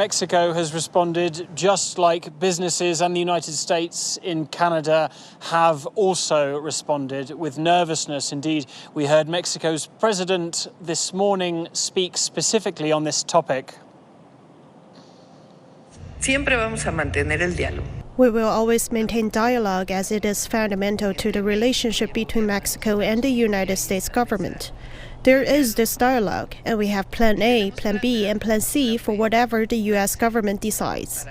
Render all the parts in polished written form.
Mexico has responded just like businesses and the United States in Canada have also responded with nervousness. Indeed, we heard Mexico's president this morning speak specifically on this topic. Siempre vamos a mantener el diálogo. We will always maintain dialogue as it is fundamental to the relationship between Mexico and the United States government. There is this dialogue, and we have Plan A, Plan B, and Plan C for whatever the U.S. government decides.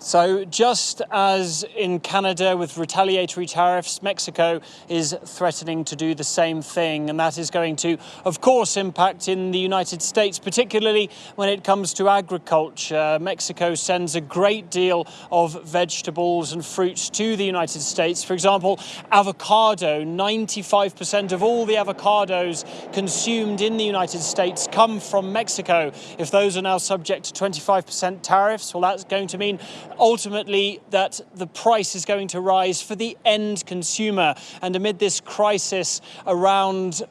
So just as in Canada with retaliatory tariffs, Mexico is threatening to do the same thing. And that is going to, of course, impact in the United States, particularly when it comes to agriculture. Mexico sends a great deal of vegetables and fruits to the United States. For example, avocado, 95% of all the avocados consumed in the United States come from Mexico. If those are now subject to 25% tariffs, well, that's going to mean ultimately that the price is going to rise for the end consumer. And amid this crisis around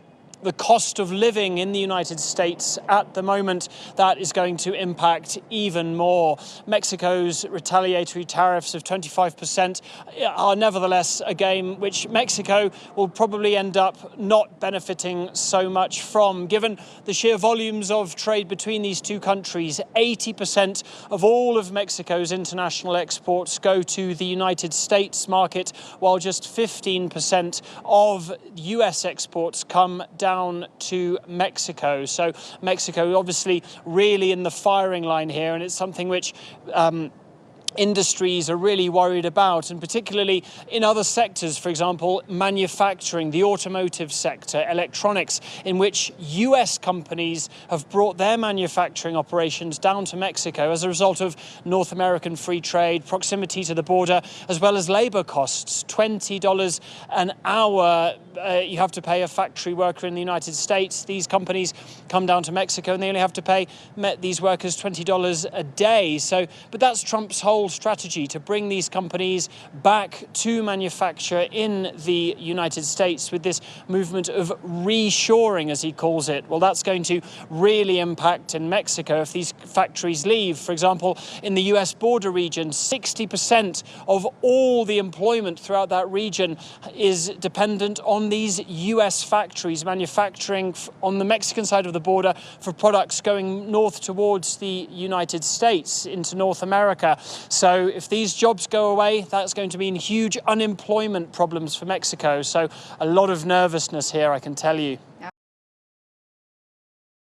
the cost of living in the United States at the moment, that is going to impact even more. Mexico's retaliatory tariffs of 25% are nevertheless a game which Mexico will probably end up not benefiting so much from. Given the sheer volumes of trade between these two countries, 80% of all of Mexico's international exports go to the United States market, while just 15% of US exports come down to Mexico. So Mexico obviously really in the firing line here, and it's something which industries are really worried about, and particularly in other sectors, for example, manufacturing, the automotive sector, electronics, in which US companies have brought their manufacturing operations down to Mexico as a result of North American free trade, proximity to the border, as well as labor costs. $20 an hour you have to pay a factory worker in the United States. These companies come down to Mexico and they only have to pay these workers $20 a day. But that's Trump's whole strategy, to bring these companies back to manufacture in the United States with this movement of reshoring, as he calls it. Well, that's going to really impact in Mexico if these factories leave. For example, in the US border region, 60% of all the employment throughout that region is dependent on these US factories manufacturing on the Mexican side of the border for products going north towards the United States into North America. So if these jobs go away, that's going to mean huge unemployment problems for Mexico. So a lot of nervousness here, I can tell you.